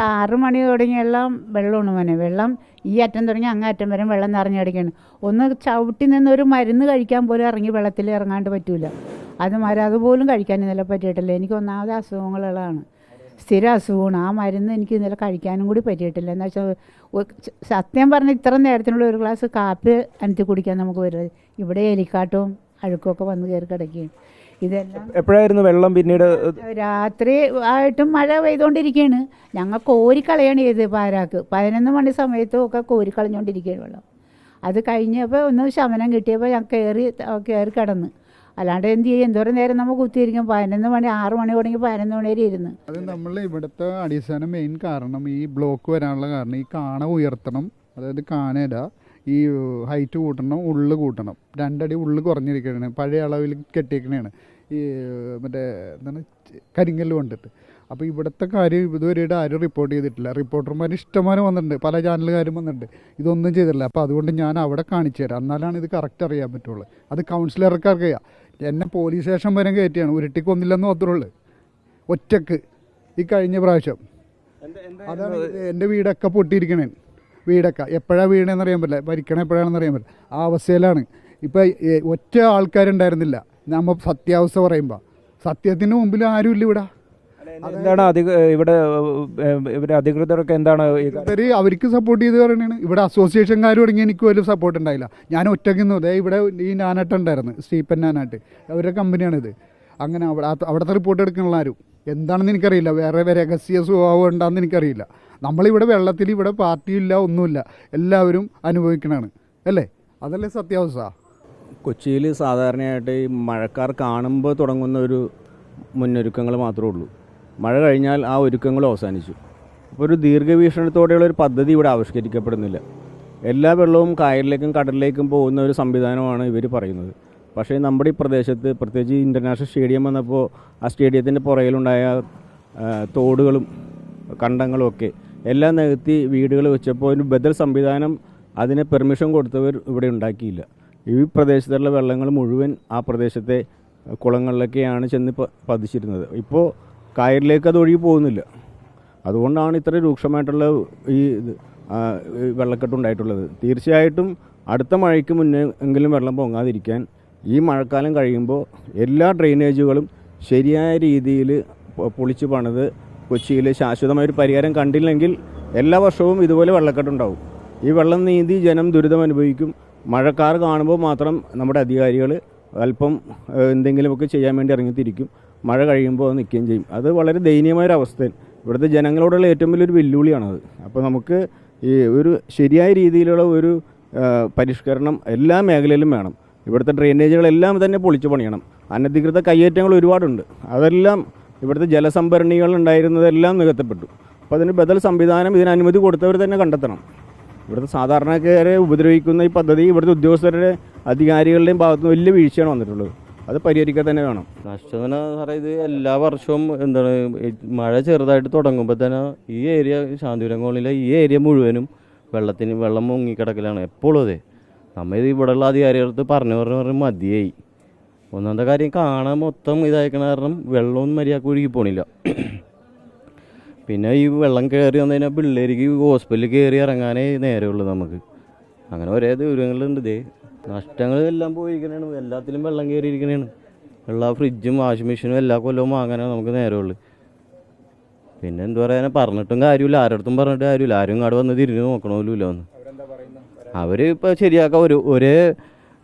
6 മണി തുടങ്ങിയെല്ലാം വെള്ളമാണ് മോനെ. വെള്ളം ഈ അറ്റം തുടങ്ങി അങ്ങേ അറ്റം വരെ വെള്ളം നിറഞ്ഞടിക്കുകയാണ്. ഒന്ന് ചവിട്ടി നിന്ന് ഒരു മരുന്ന് കഴിക്കാൻ പോലും ഇറങ്ങി വെള്ളത്തിൽ ഇറങ്ങാണ്ട് പറ്റൂല. അതുപോലും കഴിക്കാൻ ഇന്നലെ പറ്റിയിട്ടില്ല. എനിക്ക് ഒന്നാമത് അസുഖങ്ങളുള്ളതാണ്, സ്ഥിര അസുഖമാണ്. ആ മരുന്ന് എനിക്ക് ഇന്നലെ കഴിക്കാനും കൂടി പറ്റിയിട്ടില്ല. എന്ന് വെച്ചാൽ സത്യം പറഞ്ഞാൽ ഇത്ര നേരത്തിനുള്ള ഒരു ഗ്ലാസ് കാപ്പി അനത്തി കുടിക്കാൻ നമുക്ക് വരുന്നത്. ഇവിടെ എലിക്കാട്ടവും അഴുക്കൊക്കെ വന്ന് കയറി കിടക്കുകയും ഇതെല്ലാം. എപ്പോഴായിരുന്നു വെള്ളം? പിന്നീട് രാത്രി ആയിട്ടും മഴ പെയ്തുകൊണ്ടിരിക്കുകയാണ്. ഞങ്ങൾ കോരിക്കളയാണ് ചെയ്ത് പാരാക്ക് 11 മണി സമയത്തും ഒക്കെ കോരിക്കളഞ്ഞുകൊണ്ടിരിക്കുകയാണ് വെള്ളം. അത് കഴിഞ്ഞപ്പോൾ ഒന്ന് ശമനം കിട്ടിയപ്പോൾ ഞാൻ കയറി കിടന്ന്. അല്ലാണ്ട് എന്ത് ചെയ്യും? എന്തോരം നേരം നമ്മൾ കുത്തിയിരിക്കും? 11 മണി 6 മണി തുടങ്ങി 11 മണി വരെ ഇരുന്ന്. അത് നമ്മൾ ഇവിടുത്തെ അടിസ്ഥാന മെയിൻ കാരണം ഈ ബ്ലോക്ക് വരാനുള്ള കാരണം ഈ കാണ ഉയർത്തണം. അതായത് കാനയില ഈ ഹൈറ്റ് കൂട്ടണം, ഉള്ളു കൂട്ടണം. 2 അടി ഉള്ളു കുറഞ്ഞിരിക്കണേ, പഴയ അളവിൽ കെട്ടിയിരിക്കണേണ് ഈ മറ്റേ എന്താണ് കരിങ്കല്ല് കൊണ്ടിട്ട്. അപ്പോൾ ഇവിടുത്തെ കാര്യം ഇതുവരെയായിട്ട് ആരും റിപ്പോർട്ട് ചെയ്തിട്ടില്ല. റിപ്പോർട്ടർമാർ ഇഷ്ടംമാരെ വന്നിട്ടുണ്ട്, പല ചാനലുകാരും വന്നിട്ടുണ്ട്, ഇതൊന്നും ചെയ്തിട്ടില്ല. അപ്പോൾ അതുകൊണ്ട് ഞാൻ അവിടെ കാണിച്ചു തരാം, എന്നാലാണ് ഇത് കറക്റ്റ് അറിയാൻ പറ്റുള്ളൂ. അത് കൗൺസിലർക്ക് അറിയാം. എന്നെ പോലീസ് സ്റ്റേഷൻ വരെ കയറ്റിയാണ്, ഉരുട്ടിക്കൊന്നില്ലെന്ന് മാത്രമുള്ളൂ ഒറ്റക്ക് ഈ കഴിഞ്ഞ പ്രാവശ്യം. അതാണ് എൻ്റെ വീടൊക്കെ പൊട്ടിയിരിക്കണേ. വീടൊക്കെ എപ്പോഴാണ് വീണേന്ന് അറിയാൻ പറ്റില്ല, മരിക്കണം എപ്പോഴാണെന്ന് അറിയാൻ പറ്റില്ല. ആ അവസ്ഥയിലാണ് ഇപ്പോൾ. ഒറ്റ ആൾക്കാരുണ്ടായിരുന്നില്ല നമ്മൾ സത്യാവസ്ഥ പറയുമ്പോൾ. സത്യത്തിന് മുമ്പിൽ ആരുമില്ല ഇവിടെ. എന്താണ് ഇവിടെ ഇവരെ അധികൃതരൊക്കെ എന്താണ് അവർക്ക് സപ്പോർട്ട് ചെയ്ത് പറയണതാണ്. ഇവിടെ അസോസിയേഷൻകാർ തുടങ്ങി എനിക്ക് വലിയ സപ്പോർട്ട് ഉണ്ടായില്ല. ഞാൻ ഒറ്റയ്ക്കുന്നു. അതേ ഇവിടെ ഈ നാനാട്ട് ഉണ്ടായിരുന്നു, സ്റ്റീപ്പൻ നാനാട്ട്, അവരുടെ കമ്പനിയാണിത്. അങ്ങനെ അവിടുത്തെ റിപ്പോർട്ട് എടുക്കാനുള്ള ആരും എന്താണെന്ന് എനിക്കറിയില്ല. വേറെ രഹസ്യ സ്വഭാവം ഉണ്ടാകുന്ന എനിക്കറിയില്ല. നമ്മളിവിടെ വെള്ളത്തിൽ ഇവിടെ പാർട്ടിയില്ല, ഒന്നുമില്ല, എല്ലാവരും അനുഭവിക്കണതാണ് അല്ലേ? അതല്ലേ സത്യാവസ്ഥ. കൊച്ചിയിൽ സാധാരണയായിട്ട് ഈ മഴക്കാർ കാണുമ്പോൾ തുടങ്ങുന്ന ഒരു മുന്നൊരുക്കങ്ങൾ മാത്രമേ ഉള്ളൂ. മഴ കഴിഞ്ഞാൽ ആ ഒരുക്കങ്ങളും അവസാനിച്ചു. അപ്പോൾ ഒരു ദീർഘവീക്ഷണത്തോടെയുള്ള ഒരു പദ്ധതി ഇവിടെ ആവിഷ്കരിക്കപ്പെടുന്നില്ല. എല്ലാ വെള്ളവും കായലിലേക്കും കടലിലേക്കും പോകുന്ന ഒരു സംവിധാനമാണ് ഇവർ പറയുന്നത്. പക്ഷേ നമ്മുടെ ഈ പ്രദേശത്ത്, പ്രത്യേകിച്ച് ഇൻ്റർനാഷണൽ സ്റ്റേഡിയം വന്നപ്പോൾ ആ സ്റ്റേഡിയത്തിൻ്റെ പുറകിലുണ്ടായ തോടുകളും കണ്ടങ്ങളും ഒക്കെ എല്ലാം നികത്തി വീടുകൾ വെച്ചപ്പോൾ ഒരു ബദൽ സംവിധാനം, അതിന് പെർമിഷൻ കൊടുത്തവർ ഇവിടെ ഉണ്ടാക്കിയില്ല. ഈ പ്രദേശത്തുള്ള വെള്ളങ്ങൾ മുഴുവൻ ആ പ്രദേശത്തെ കുളങ്ങളിലൊക്കെയാണ് ചെന്ന് പതിച്ചിരുന്നത്. ഇപ്പോൾ കായലിലേക്ക് അത് ഒഴുകി പോകുന്നില്ല. അതുകൊണ്ടാണ് ഇത്ര രൂക്ഷമായിട്ടുള്ള ഈ വെള്ളക്കെട്ടുണ്ടായിട്ടുള്ളത്. തീർച്ചയായിട്ടും അടുത്ത മഴയ്ക്ക് മുന്നേ എങ്കിലും വെള്ളം പൊങ്ങാതിരിക്കാൻ ഈ മഴക്കാലം കഴിയുമ്പോൾ എല്ലാ ഡ്രെയിനേജുകളും ശരിയായ രീതിയിൽ പൊളിച്ച് പണിത് കൊച്ചിയിൽ ശാശ്വതമായൊരു പരിഹാരം കണ്ടില്ലെങ്കിൽ എല്ലാ വർഷവും ഇതുപോലെ വെള്ളക്കെട്ടുണ്ടാവും. ഈ വെള്ളം നീന്തി ജനം ദുരിതം അനുഭവിക്കും. മഴക്കാർ കാണുമ്പോൾ മാത്രം നമ്മുടെ അധികാരികൾ അല്പം എന്തെങ്കിലുമൊക്കെ ചെയ്യാൻ വേണ്ടി ഇറങ്ങിത്തിരിക്കും. മഴ കഴിയുമ്പോൾ അത് നിൽക്കുകയും ചെയ്യും. അത് വളരെ ദയനീയമായൊരവസ്ഥയിൽ ഇവിടുത്തെ ജനങ്ങളോടുള്ള ഏറ്റവും വലിയൊരു വെല്ലുവിളിയാണത്. അപ്പോൾ നമുക്ക് ഈ ഒരു ശരിയായ രീതിയിലുള്ള ഒരു പരിഷ്കരണം എല്ലാ മേഖലയിലും വേണം. ഇവിടുത്തെ ഡ്രെയിനേജുകളെല്ലാം തന്നെ പൊളിച്ചു പണിയണം. അനധികൃത കയ്യേറ്റങ്ങൾ ഒരുപാടുണ്ട്. അതെല്ലാം ഇവിടുത്തെ ജലസംഭരണികൾ ഉണ്ടായിരുന്നതെല്ലാം നികത്തപ്പെട്ടു. അപ്പോൾ അതിന് ബദൽ സംവിധാനം, ഇതിന് അനുമതി കൊടുത്തവർ തന്നെ കണ്ടെത്തണം. ഇവിടുത്തെ സാധാരണക്കാരെ ഉപദ്രവിക്കുന്ന ഈ പദ്ധതി ഇവിടുത്തെ ഉദ്യോഗസ്ഥരുടെ അധികാരികളുടെയും ഭാഗത്തുനിന്ന് വലിയ വീഴ്ചയാണ് വന്നിട്ടുള്ളത്. അത് പരിഹരിക്കാൻ തന്നെ വേണം. നഷ്ടമെന്ന് പറയുന്നത് ഇത് എല്ലാ വർഷവും എന്താണ് മഴ ചെറുതായിട്ട് തുടങ്ങുമ്പോൾ തന്നെ ഈ ഏരിയ, ശാന്തിപുരം കോളനിയിലെ ഈ ഏരിയ മുഴുവനും വെള്ളം മുങ്ങിക്കിടക്കലാണ് എപ്പോഴും. അതെ, നമ്മൾ ഇത് ഇവിടെയുള്ള അധികാരികൾക്ക് പറഞ്ഞു മതിയായി. ഒന്നാമത്തെ കാര്യം കാണാൻ മൊത്തം ഇതായിരിക്കണ കാരണം വെള്ളമൊന്നും മര്യാദക്ക് ഒഴുകി പോണില്ല. പിന്നെ ഈ വെള്ളം കയറി വന്നു കഴിഞ്ഞാൽ പിള്ളേർക്ക് ഹോസ്പിറ്റലിൽ കയറി ഇറങ്ങാനേ നേരമുള്ളൂ നമുക്ക്. അങ്ങനെ ഒരേ ദൂരങ്ങളുണ്ട്. ഇതേ നഷ്ടങ്ങൾ എല്ലാം പോയിരിക്കണേണ്. എല്ലാത്തിലും വെള്ളം കയറിയിരിക്കണേണ്. എല്ലാ ഫ്രിഡ്ജും വാഷിംഗ് മെഷീനും എല്ലാ കൊല്ലവും വാങ്ങാനാണ് നമുക്ക് നേരമുള്ളൂ. പിന്നെ എന്താ പറയാൻ, പറഞ്ഞിട്ടും കാര്യമില്ല, ആരോടത്തും പറഞ്ഞിട്ട് കാര്യമില്ല. ആരും ഇങ്ങോട്ട് വന്ന് തിരിഞ്ഞ് നോക്കണമല്ലോ ഒന്ന്. അവർ ഇപ്പോൾ ശരിയാക്കാം. ഒരേ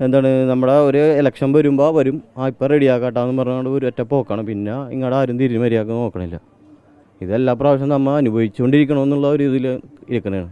എന്താണ് നമ്മുടെ ഒരു ഇലക്ഷൻ വരുമ്പോൾ വരും, ഇപ്പം റെഡിയാക്കാട്ടാന്ന് പറഞ്ഞുകൊണ്ട് ഒരു ഒറ്റ പോക്കാണ്. പിന്നെ ഇങ്ങോട്ട് ആരും തിരിഞ്ഞ് മര്യാദക്ക് നോക്കണില്ല. ഇതെല്ലാ പ്രാവശ്യം നമ്മൾ അനുഭവിച്ചുകൊണ്ടിരിക്കണമെന്നുള്ള ഒരു ഇതിൽ ഇരിക്കണേണ്.